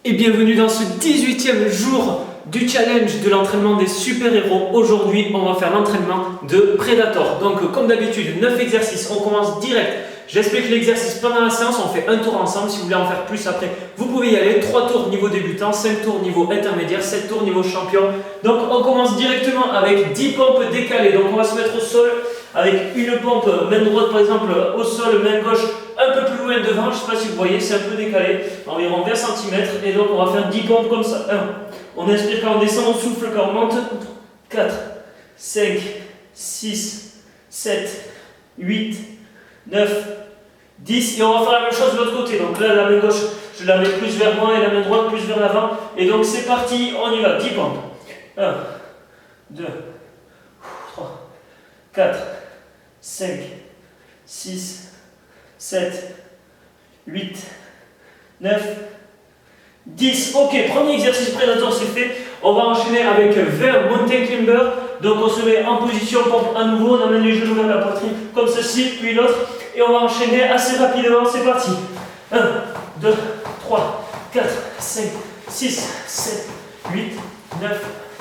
Et bienvenue dans ce 18e jour du challenge de l'entraînement des super-héros. Aujourd'hui, on va faire l'entraînement de Predator. Donc, comme d'habitude, 9 exercices. On commence direct. J'explique l'exercice pendant la séance. On fait un tour ensemble. Si vous voulez en faire plus après, vous pouvez y aller. 3 tours niveau débutant, 5 tours niveau intermédiaire, 7 tours niveau champion. Donc, on commence directement avec 10 pompes décalées. Donc, on va se mettre au sol avec une pompe main droite, par exemple, au sol, main gauche un peu plus loin devant. Je ne sais pas si vous voyez, c'est un peu décalé, environ 20 cm. Et donc, on va faire 10 pompes comme ça. 1. On inspire quand on descend, on souffle quand on monte. 4, 5, 6, 7, 8, 9, 10. Et on va faire la même chose de l'autre côté. Donc là, la main gauche, je la mets plus vers moi et la main droite plus vers l'avant. Et donc, c'est parti, on y va. 10 pompes. 1, 2, 3, 4, 5, 6, 7, 8, 9, 10. Ok, premier exercice Predator, c'est fait. On va enchaîner avec 20 mountain climber. Donc on se met en position pompe à nouveau. On amène les genoux vers la poitrine comme ceci, puis l'autre. Et on va enchaîner assez rapidement. C'est parti. 1, 2, 3, 4, 5, 6, 7, 8, 9,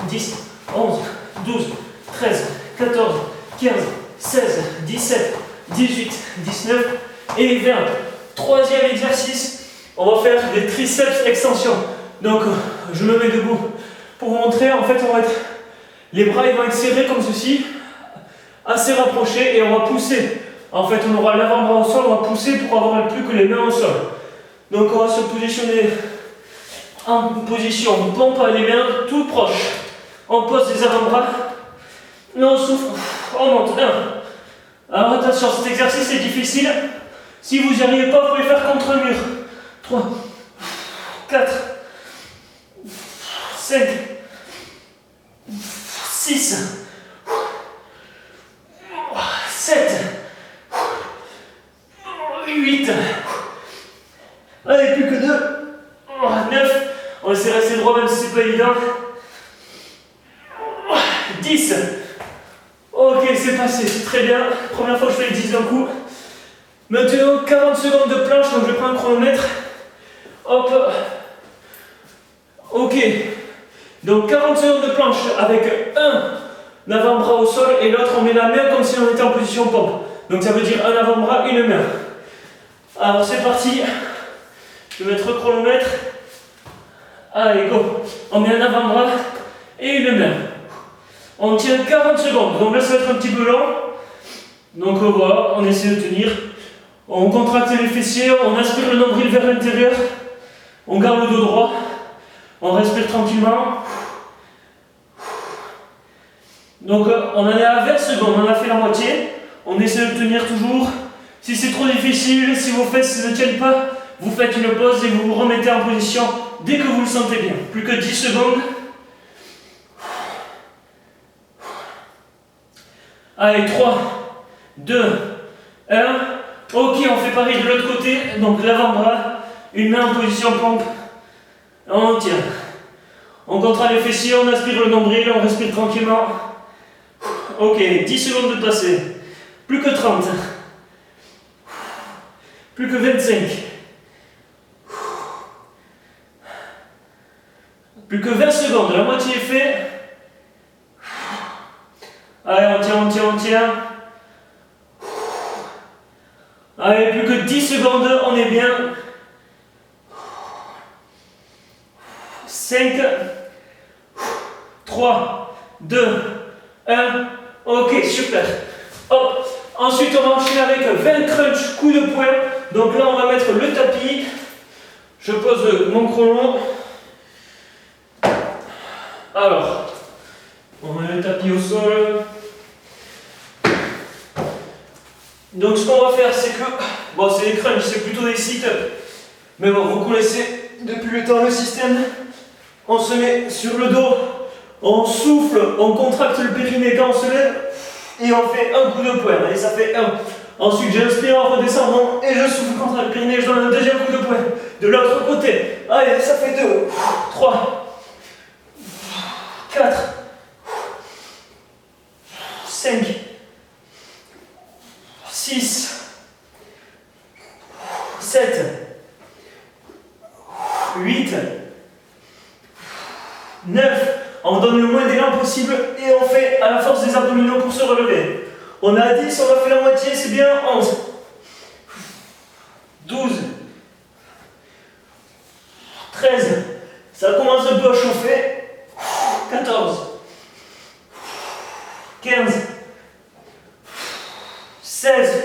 10, 11, 12, 13, 14, 15, 16, 17, 18, 19 et 20. Troisième exercice. On va faire des triceps extensions. Donc, je me mets debout pour vous montrer. En fait, les bras ils vont être serrés comme ceci, assez rapprochés, et on va pousser. En fait, on aura l'avant-bras au sol, on va pousser pour avoir plus que les mains au sol. Donc, on va se positionner en position pompe, les mains tout proches. On pose les avant-bras, et on souffle, on monte. 1. Alors, attention, cet exercice est difficile. Si vous n'y arrivez pas, vous pouvez faire contre un mur. 3, 4, 5, 6, 7, 8, allez, plus que 2, 9, on essaie de rester droit même si c'est pas évident, 10, ok, c'est passé, c'est très bien, première fois que je fais les 10 d'un coup. Maintenant 40 secondes de planche, donc je prends un chronomètre. Hop. Ok. Donc 40 secondes de planche avec un avant-bras au sol et l'autre on met la main comme si on était en position pompe. Donc ça veut dire un avant-bras, une main. Alors c'est parti. Je vais mettre le chronomètre. Allez, go. On met un avant-bras et une main. On tient 40 secondes. Donc là ça va être un petit peu long. Donc voilà, on essaie de tenir. On contracte les fessiers, on aspire le nombril vers l'intérieur, on garde le dos droit, on respire tranquillement. Donc on en est à 20 secondes, on a fait la moitié, on essaie de tenir toujours. Si c'est trop difficile, si vos fesses ne tiennent pas, vous faites une pause et vous vous remettez en position dès que vous le sentez bien. Plus que 10 secondes. Allez, 3, 2, 1. Ok, on fait pareil de l'autre côté, donc l'avant-bras, une main en position pompe, on tient. On contracte les fessiers, on aspire le nombril, on respire tranquillement. Ok, 10 secondes de passer. Plus que 30. Plus que 25. Plus que 20 secondes, la moitié est fait. Allez, on tient, on tient, on tient. Allez, plus que 10 secondes, on est bien. 5, 3, 2, 1. Ok, super. Hop. Ensuite, on va enchaîner avec 20 crunch, coup de poing. Donc là, on va mettre le tapis. Je pose mon chrono. Alors, on met le tapis au sol. Donc ce qu'on va faire, c'est que, bon, c'est des crunchs, c'est plutôt des sit-ups, mais bon, vous connaissez depuis le temps le système. On se met sur le dos, on souffle, on contracte le périnée quand on se lève, et on fait un coup de poing, et ça fait 1. Ensuite, j'inspire en redescendant, et je souffle contre le périnée, je donne un deuxième coup de poing. De l'autre côté, allez, ça fait 2, 3, 4, 5, 6, 7, 8, 9. On donne le moins d'élan possible et on fait à la force des abdominaux pour se relever. On a 10, on a fait la moitié, c'est bien. 11. 12. 13. Ça commence un peu à chauffer. 14. 15. 16.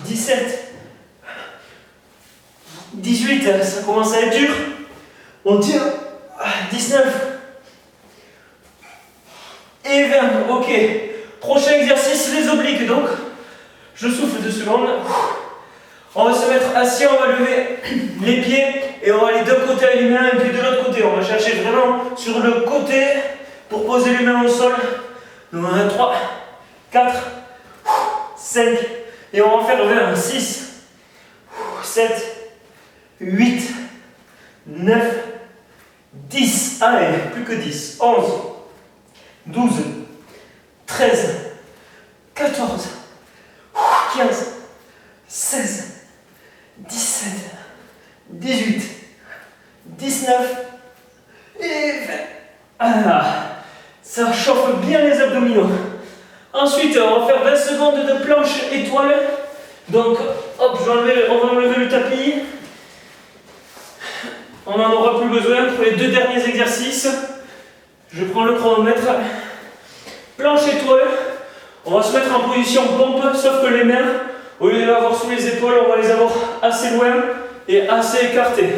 17. 18. Ça commence à être dur. On tire. 19. Et 20. Ok. Prochain exercice, les obliques. Donc, je souffle 2 secondes. On va se mettre assis, on va lever les pieds et on va aller d'un côté avec les mains et puis de l'autre côté. On va chercher vraiment sur le côté pour poser les mains au sol. Donc on a 3, 4, 5 et on va faire 20, 6, 7, 8, 9, 10. Allez, plus que 10. 11, 12, 13, 14, 15, 16, 17, 18, 19 et 20. Ah, ça chauffe bien les abdominaux. Ensuite, on va faire 20 secondes de planche étoile. Donc, hop, on va enlever le tapis. On n'en aura plus besoin pour les 2 derniers exercices. Je prends le chronomètre. Planche étoile. On va se mettre en position pompe, sauf que les mains, au lieu de les avoir sous les épaules, on va les avoir assez loin et assez écartées.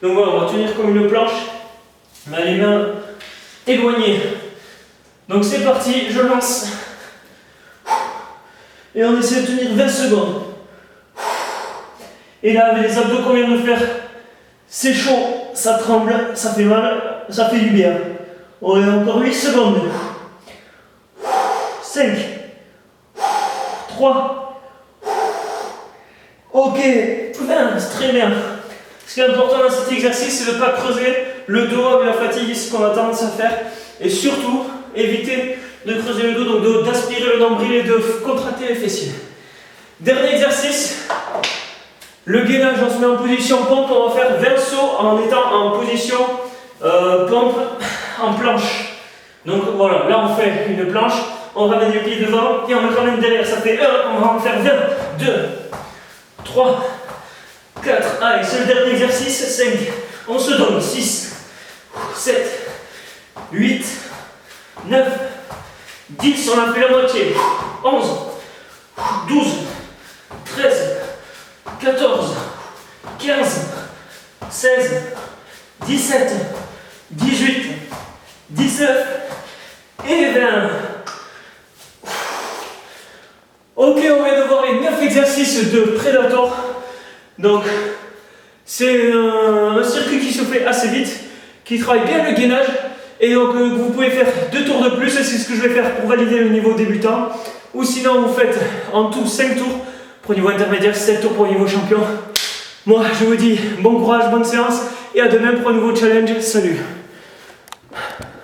Donc voilà, on va tenir comme une planche, mais les mains éloignées. Donc c'est parti, je lance. Et on essaie de tenir 20 secondes. Et là, avec les abdos qu'on vient de faire, c'est chaud, ça tremble, ça fait mal, ça fait du bien. On a encore 8 secondes. 5, 3, ok, 20, c'est très bien. Ce qui est important dans cet exercice, c'est de ne pas creuser le dos avec la fatigue, c'est ce qu'on a tendance à faire. Et surtout, éviter de creuser le dos, donc d'aspirer le nombril et de contracter les fessiers. Dernier exercice, le gainage, on se met en position pompe, on va faire 20 sauts en étant en position pompe en planche. Donc voilà, là on fait une planche, on ramène les pieds devant et on le ramène derrière. Ça fait 1, on va en faire 20, 2, 3, 4, allez, c'est le dernier exercice, 5, on se donne, 6, 7, 8, 9, 10, on a fait la moitié, 11, 12, 13, 14, 15, 16, 17, 18, 19 et 20. Ok, on vient de voir les 9 exercices de Predator. Donc, c'est un circuit qui se fait assez vite, qui travaille bien le gainage. Et donc, vous pouvez faire 2 tours de plus, c'est ce que je vais faire pour valider le niveau débutant. Ou sinon, vous faites en tout 5 tours pour le niveau intermédiaire, 7 tours pour le niveau champion. Moi, je vous dis bon courage, bonne séance et à demain pour un nouveau challenge. Salut!